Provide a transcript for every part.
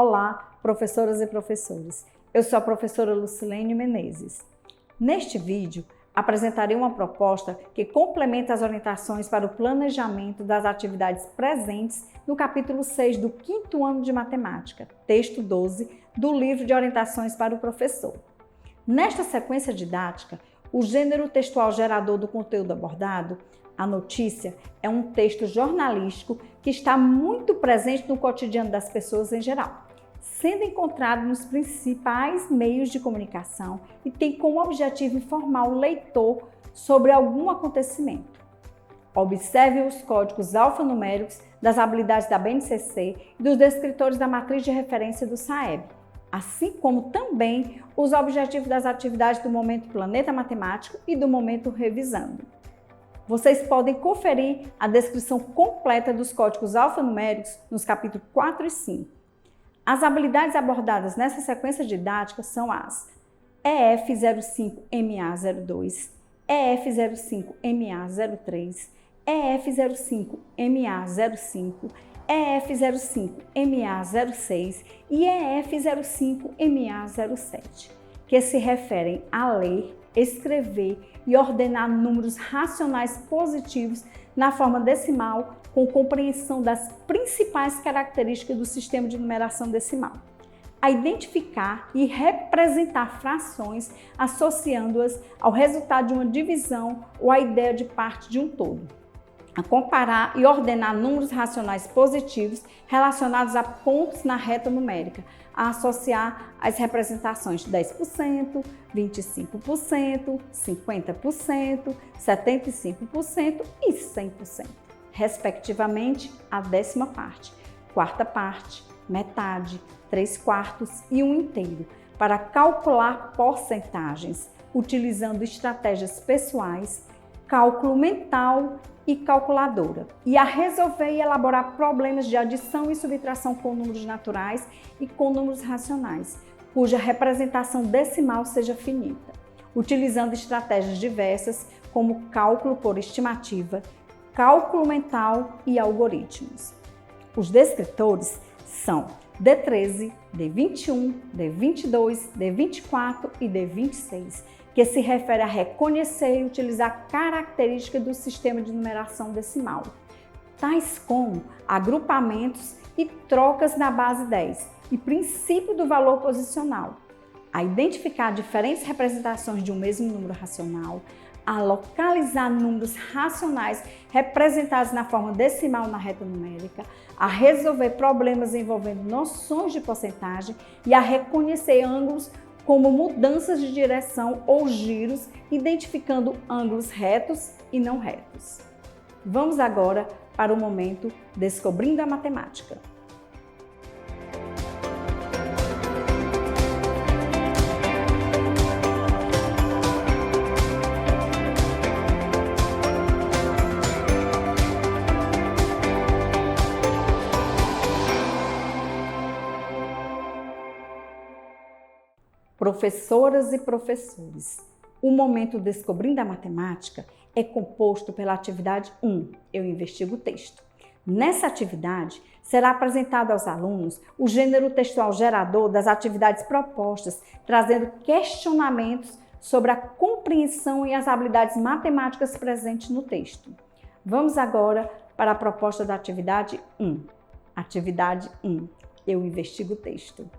Olá, professoras e professores. Eu sou a professora Lucilene Menezes. Neste vídeo, apresentarei uma proposta que complementa as orientações para o planejamento das atividades presentes no capítulo 6 do 5º ano de matemática, texto 12 do livro de orientações para o professor. Nesta sequência didática, o gênero textual gerador do conteúdo abordado, a notícia, é um texto jornalístico que está muito presente no cotidiano das pessoas em geral, sendo encontrado nos principais meios de comunicação e tem como objetivo informar o leitor sobre algum acontecimento. Observe os códigos alfanuméricos das habilidades da BNCC e dos descritores da matriz de referência do SAEB, assim como também os objetivos das atividades do momento Planeta Matemático e do momento Revisando. Vocês podem conferir a descrição completa dos códigos alfanuméricos nos capítulos 4 e 5. As habilidades abordadas nessa sequência didática são as EF05MA02, EF05MA03, EF05MA05, EF05MA06 e EF05MA07, que se referem a ler, escrever e ordenar números racionais positivos na forma decimal com compreensão das principais características do sistema de numeração decimal. A identificar e representar frações associando-as ao resultado de uma divisão ou à ideia de parte de um todo. A comparar e ordenar números racionais positivos relacionados a pontos na reta numérica, a associar as representações de 10%, 25%, 50%, 75% e 100%, respectivamente a 10ª parte, 4ª parte, metade, 3/4 e 1/3, para calcular porcentagens, utilizando estratégias pessoais, cálculo mental e calculadora, e a resolver e elaborar problemas de adição e subtração com números naturais e com números racionais, cuja representação decimal seja finita, utilizando estratégias diversas como cálculo por estimativa, cálculo mental e algoritmos. Os descritores são D13, D21, D22, D24 e D26, que se refere a reconhecer e utilizar características do sistema de numeração decimal, tais como agrupamentos e trocas na base 10 e princípio do valor posicional, a identificar diferentes representações de um mesmo número racional, a localizar números racionais representados na forma decimal na reta numérica, a resolver problemas envolvendo noções de porcentagem e a reconhecer ângulos como mudanças de direção ou giros, identificando ângulos retos e não retos. Vamos agora para o momento Descobrindo a Matemática. Professoras e professores, o momento Descobrindo a Matemática é composto pela atividade 1, Eu investigo o texto. Nessa atividade, será apresentado aos alunos o gênero textual gerador das atividades propostas, trazendo questionamentos sobre a compreensão e as habilidades matemáticas presentes no texto. Vamos agora para a proposta da atividade 1. Atividade 1, Eu investigo o texto.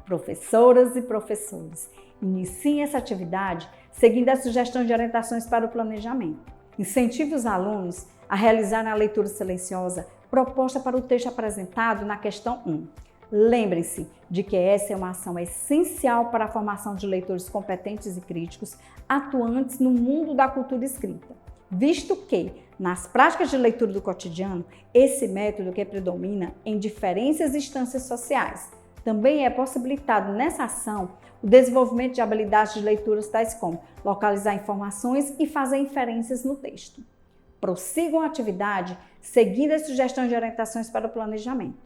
Professoras e professores, iniciem essa atividade seguindo as sugestões de orientações para o planejamento. Incentive os alunos a realizarem a leitura silenciosa proposta para o texto apresentado na questão 1. Lembrem-se de que essa é uma ação essencial para a formação de leitores competentes e críticos atuantes no mundo da cultura escrita, visto que, nas práticas de leitura do cotidiano, esse método que predomina em diferentes instâncias sociais. Também é possibilitado nessa ação o desenvolvimento de habilidades de leituras tais como localizar informações e fazer inferências no texto. Prossigam a atividade seguindo as sugestões de orientações para o planejamento.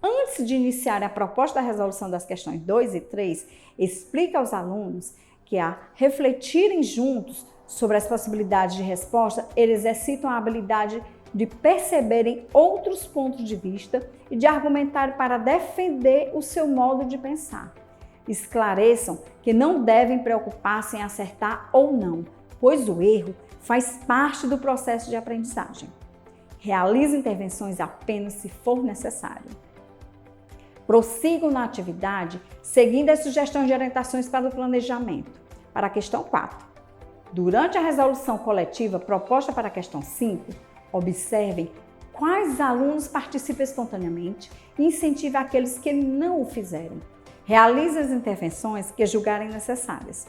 Antes de iniciar a proposta da resolução das questões 2 e 3, explica aos alunos que, a refletirem juntos sobre as possibilidades de resposta, eles exercitam a habilidade de perceberem outros pontos de vista e de argumentar para defender o seu modo de pensar. Esclareçam que não devem preocupar-se em acertar ou não, pois o erro faz parte do processo de aprendizagem. Realize intervenções apenas se for necessário. Prossigam na atividade, seguindo as sugestões de orientações para o planejamento. Para a questão 4. Durante a resolução coletiva proposta para a questão 5, observem quais alunos participam espontaneamente e incentive aqueles que não o fizeram. Realize as intervenções que julgarem necessárias.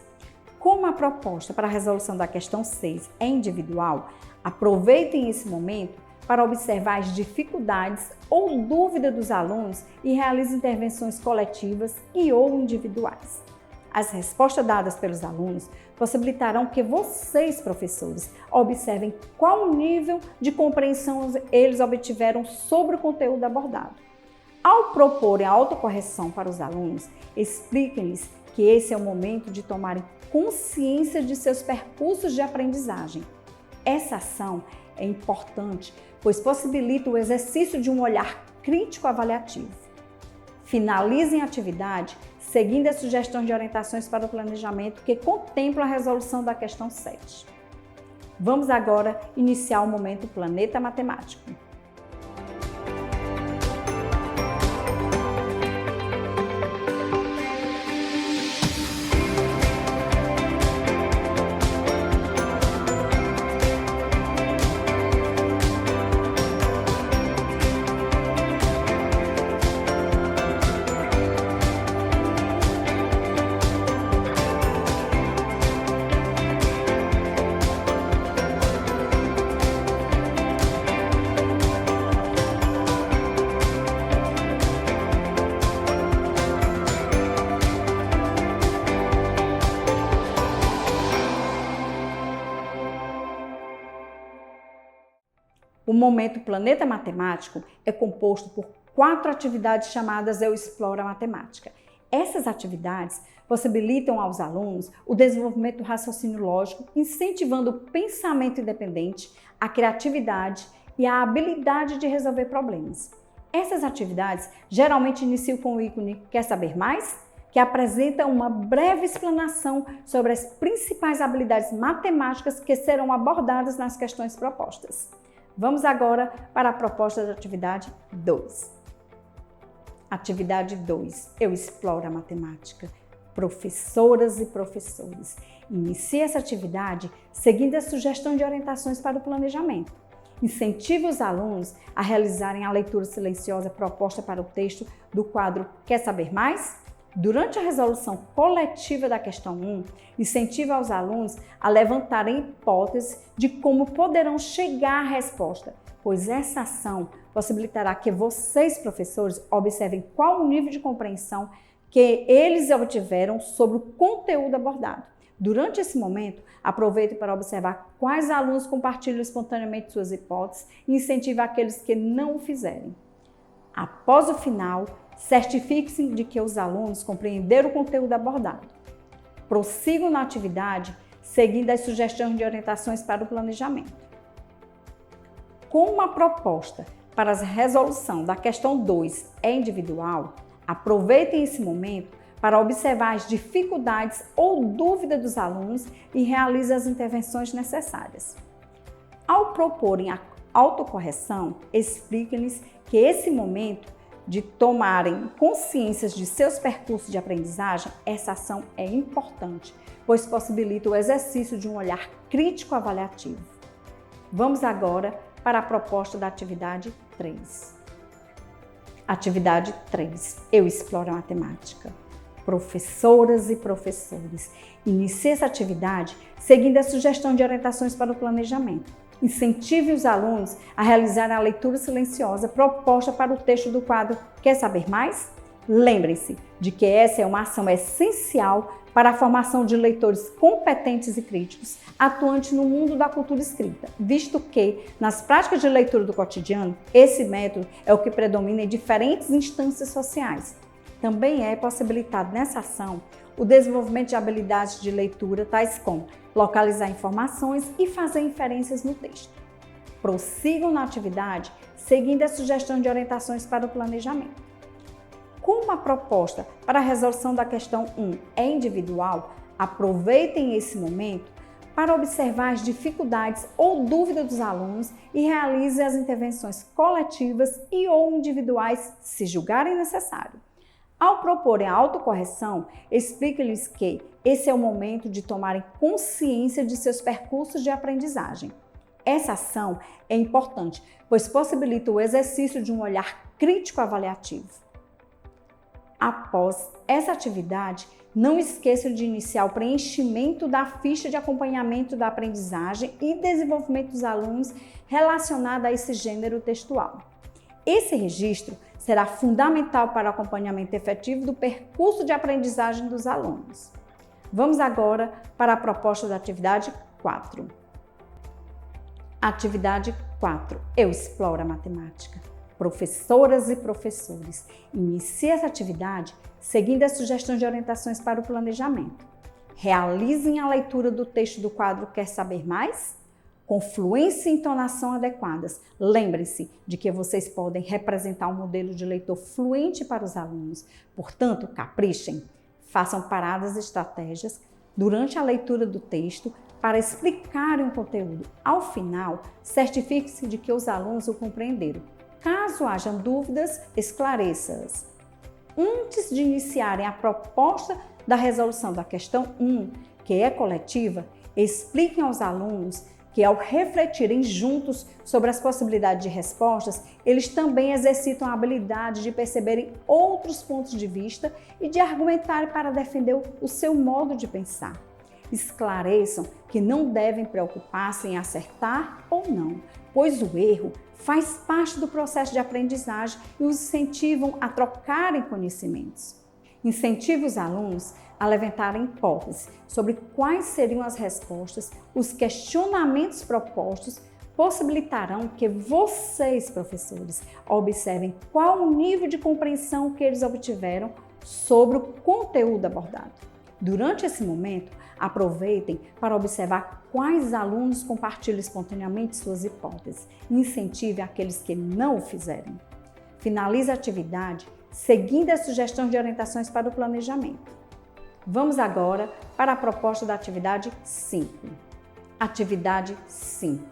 Como a proposta para a resolução da questão 6 é individual, aproveitem esse momento para observar as dificuldades ou dúvidas dos alunos e realize intervenções coletivas e ou individuais. As respostas dadas pelos alunos possibilitarão que vocês, professores, observem qual nível de compreensão eles obtiveram sobre o conteúdo abordado. Ao proporem a autocorreção para os alunos, expliquem-lhes que esse é o momento de tomarem consciência de seus percursos de aprendizagem. Essa ação é importante, pois possibilita o exercício de um olhar crítico avaliativo. Finalizem a atividade seguindo as sugestões de orientações para o planejamento que contemplam a resolução da questão 7. Vamos agora iniciar o momento Planeta Matemático. O momento Planeta Matemático é composto por 4 atividades chamadas Eu Exploro a Matemática. Essas atividades possibilitam aos alunos o desenvolvimento do raciocínio lógico, incentivando o pensamento independente, a criatividade e a habilidade de resolver problemas. Essas atividades geralmente iniciam com o ícone Quer saber mais?, que apresenta uma breve explanação sobre as principais habilidades matemáticas que serão abordadas nas questões propostas. Vamos agora para a proposta de atividade 2. Atividade 2. Eu exploro a matemática. Professoras e professores, inicie essa atividade seguindo a sugestão de orientações para o planejamento. Incentive os alunos a realizarem a leitura silenciosa proposta para o texto do quadro Quer saber mais? Durante a resolução coletiva da questão 1, incentiva os alunos a levantarem hipóteses de como poderão chegar à resposta, pois essa ação possibilitará que vocês, professores, observem qual o nível de compreensão que eles obtiveram sobre o conteúdo abordado. Durante esse momento, aproveite para observar quais alunos compartilham espontaneamente suas hipóteses e incentive aqueles que não o fizerem. Após o final, certifique-se de que os alunos compreenderam o conteúdo abordado. Prossigam na atividade, seguindo as sugestões de orientações para o planejamento. Como a proposta para a resolução da questão 2 é individual, aproveitem esse momento para observar as dificuldades ou dúvidas dos alunos e realize as intervenções necessárias. Ao proporem a autocorreção, expliquem-lhes que esse momento de tomarem consciência de seus percursos de aprendizagem, essa ação é importante, pois possibilita o exercício de um olhar crítico avaliativo. Vamos agora para a proposta da atividade 3. Atividade 3. Eu exploro a matemática. Professoras e professores, inicie essa atividade seguindo a sugestão de orientações para o planejamento. Incentive os alunos a realizar a leitura silenciosa proposta para o texto do quadro Quer saber mais? Lembrem-se de que essa é uma ação essencial para a formação de leitores competentes e críticos, atuantes no mundo da cultura escrita, visto que, nas práticas de leitura do cotidiano, esse método é o que predomina em diferentes instâncias sociais. Também é possibilitado nessa ação o desenvolvimento de habilidades de leitura, tais como localizar informações e fazer inferências no texto. Prossigam na atividade, seguindo as sugestões de orientações para o planejamento. Como a proposta para a resolução da questão 1 é individual, aproveitem esse momento para observar as dificuldades ou dúvidas dos alunos e realize as intervenções coletivas e ou individuais, se julgarem necessário. Ao proporem a autocorreção, explique-lhes que esse é o momento de tomarem consciência de seus percursos de aprendizagem. Essa ação é importante, pois possibilita o exercício de um olhar crítico avaliativo. Após essa atividade, não esqueçam de iniciar o preenchimento da ficha de acompanhamento da aprendizagem e desenvolvimento dos alunos relacionada a esse gênero textual. Esse registro será fundamental para o acompanhamento efetivo do percurso de aprendizagem dos alunos. Vamos agora para a proposta da atividade 4. Atividade 4. Eu exploro a matemática. Professoras e professores, inicie essa atividade seguindo as sugestões de orientações para o planejamento. Realizem a leitura do texto do quadro Quer Saber Mais? Com fluência e entonação adequadas. Lembrem-se de que vocês podem representar um modelo de leitor fluente para os alunos. Portanto, caprichem. Façam paradas e estratégias durante a leitura do texto para explicarem o conteúdo. Ao final, certifique-se de que os alunos o compreenderam. Caso hajam dúvidas, esclareça-as. Antes de iniciarem a proposta da resolução da questão 1, que é coletiva, expliquem aos alunos que, ao refletirem juntos sobre as possibilidades de respostas, eles também exercitam a habilidade de perceberem outros pontos de vista e de argumentar para defender o seu modo de pensar. Esclareçam que não devem preocupar-se em acertar ou não, pois o erro faz parte do processo de aprendizagem e os incentivam a trocarem conhecimentos. Incentive os alunos a levantarem hipóteses sobre quais seriam as respostas. Os questionamentos propostos possibilitarão que vocês, professores, observem qual o nível de compreensão que eles obtiveram sobre o conteúdo abordado. Durante esse momento, aproveitem para observar quais alunos compartilham espontaneamente suas hipóteses e incentive aqueles que não o fizerem. Finalize a atividade seguindo as sugestões de orientações para o planejamento. Vamos agora para a proposta da atividade 5. Atividade 5.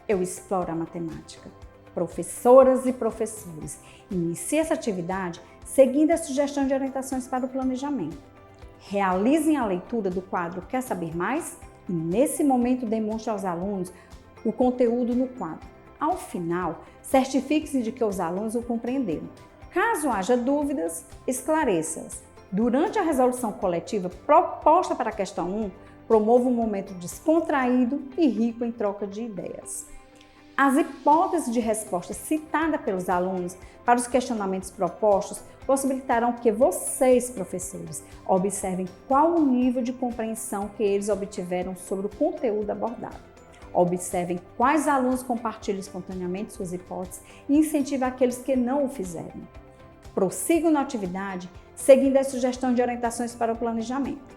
Eu exploro a matemática. Professoras e professores, inicie essa atividade seguindo as sugestões de orientações para o planejamento. Realizem a leitura do quadro Quer Saber Mais? E nesse momento demonstre aos alunos o conteúdo no quadro. Ao final, certifique-se de que os alunos o compreenderam. Caso haja dúvidas, esclareça-as. Durante a resolução coletiva proposta para a questão 1, promova um momento descontraído e rico em troca de ideias. As hipóteses de resposta citadas pelos alunos para os questionamentos propostos possibilitarão que vocês, professores, observem qual o nível de compreensão que eles obtiveram sobre o conteúdo abordado. Observem quais alunos compartilham espontaneamente suas hipóteses e incentivem aqueles que não o fizeram. Prossigam na atividade, seguindo as sugestões de orientações para o planejamento.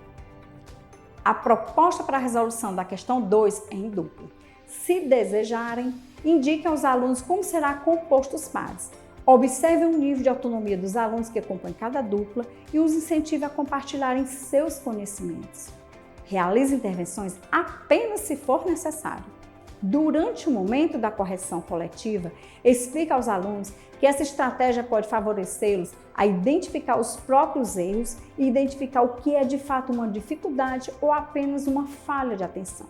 A proposta para a resolução da questão 2 é em dupla. Se desejarem, indiquem aos alunos como será composto os pares. Observem o nível de autonomia dos alunos que compõem cada dupla e os incentive a compartilharem seus conhecimentos. Realize intervenções apenas se for necessário. Durante o momento da correção coletiva, explique aos alunos que essa estratégia pode favorecê-los a identificar os próprios erros e identificar o que é de fato uma dificuldade ou apenas uma falha de atenção.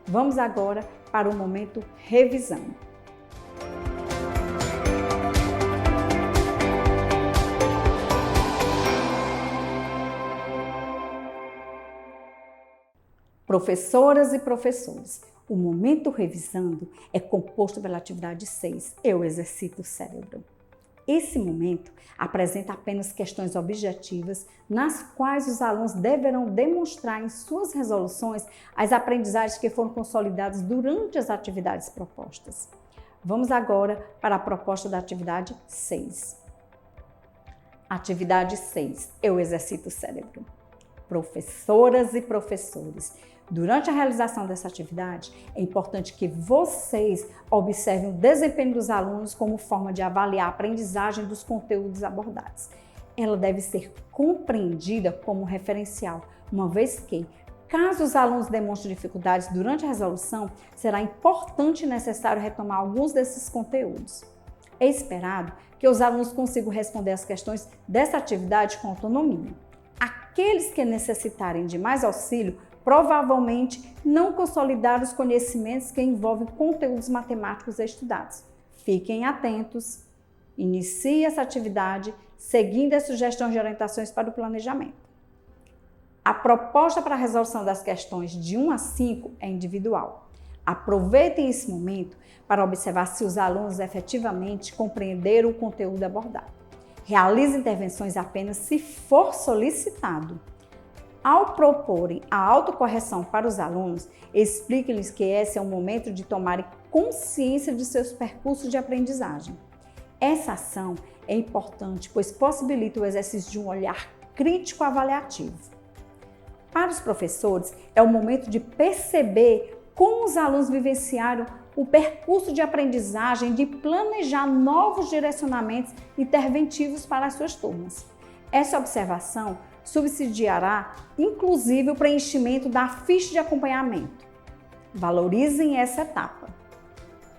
Vamos agora para o momento revisão. Professoras e professores, o momento revisando é composto pela atividade 6, Eu exercito o cérebro. Esse momento apresenta apenas questões objetivas nas quais os alunos deverão demonstrar em suas resoluções as aprendizagens que foram consolidadas durante as atividades propostas. Vamos agora para a proposta da atividade 6. Atividade 6, Eu exercito o cérebro. Professoras e professores, Durante a realização dessa atividade, é importante que vocês observem o desempenho dos alunos como forma de avaliar a aprendizagem dos conteúdos abordados. Ela deve ser compreendida como referencial, uma vez que, caso os alunos demonstrem dificuldades durante a resolução, será importante e necessário retomar alguns desses conteúdos. É esperado que os alunos consigam responder as questões dessa atividade com autonomia. Aqueles que necessitarem de mais auxílio provavelmente não consolidaram os conhecimentos que envolvem conteúdos matemáticos estudados. Fiquem atentos, inicie essa atividade seguindo as sugestões de orientações para o planejamento. A proposta para a resolução das questões de 1 a 5 é individual. Aproveitem esse momento para observar se os alunos efetivamente compreenderam o conteúdo abordado. Realize intervenções apenas se for solicitado. Ao proporem a autocorreção para os alunos, explique-lhes que esse é o momento de tomarem consciência de seus percursos de aprendizagem. Essa ação é importante, pois possibilita o exercício de um olhar crítico avaliativo. Para os professores, é o momento de perceber como os alunos vivenciaram o percurso de aprendizagem, de planejar novos direcionamentos interventivos para as suas turmas. Essa observação subsidiará, inclusive, o preenchimento da ficha de acompanhamento. Valorizem essa etapa.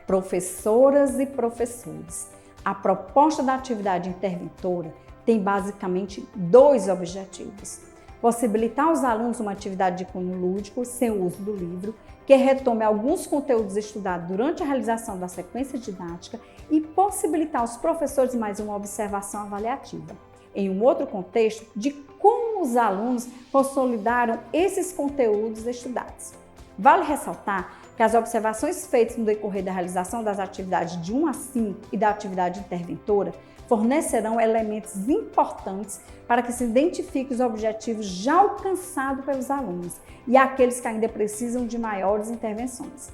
Professoras e professores, a proposta da atividade interventora tem basicamente 2 objetivos. Possibilitar aos alunos uma atividade de cunho lúdico, sem o uso do livro, que retome alguns conteúdos estudados durante a realização da sequência didática e possibilitar aos professores mais uma observação avaliativa, em um outro contexto, de como os alunos consolidaram esses conteúdos estudados. Vale ressaltar que as observações feitas no decorrer da realização das atividades de 1 a 5 e da atividade interventora fornecerão elementos importantes para que se identifiquem os objetivos já alcançados pelos alunos e aqueles que ainda precisam de maiores intervenções,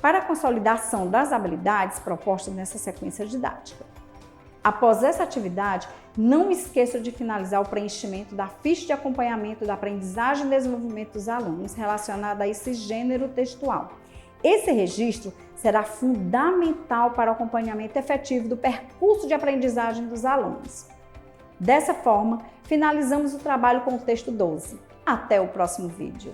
para a consolidação das habilidades propostas nessa sequência didática. Após essa atividade, não esqueça de finalizar o preenchimento da ficha de acompanhamento da aprendizagem e desenvolvimento dos alunos relacionada a esse gênero textual. Esse registro será fundamental para o acompanhamento efetivo do percurso de aprendizagem dos alunos. Dessa forma, finalizamos o trabalho com o texto 12. Até o próximo vídeo.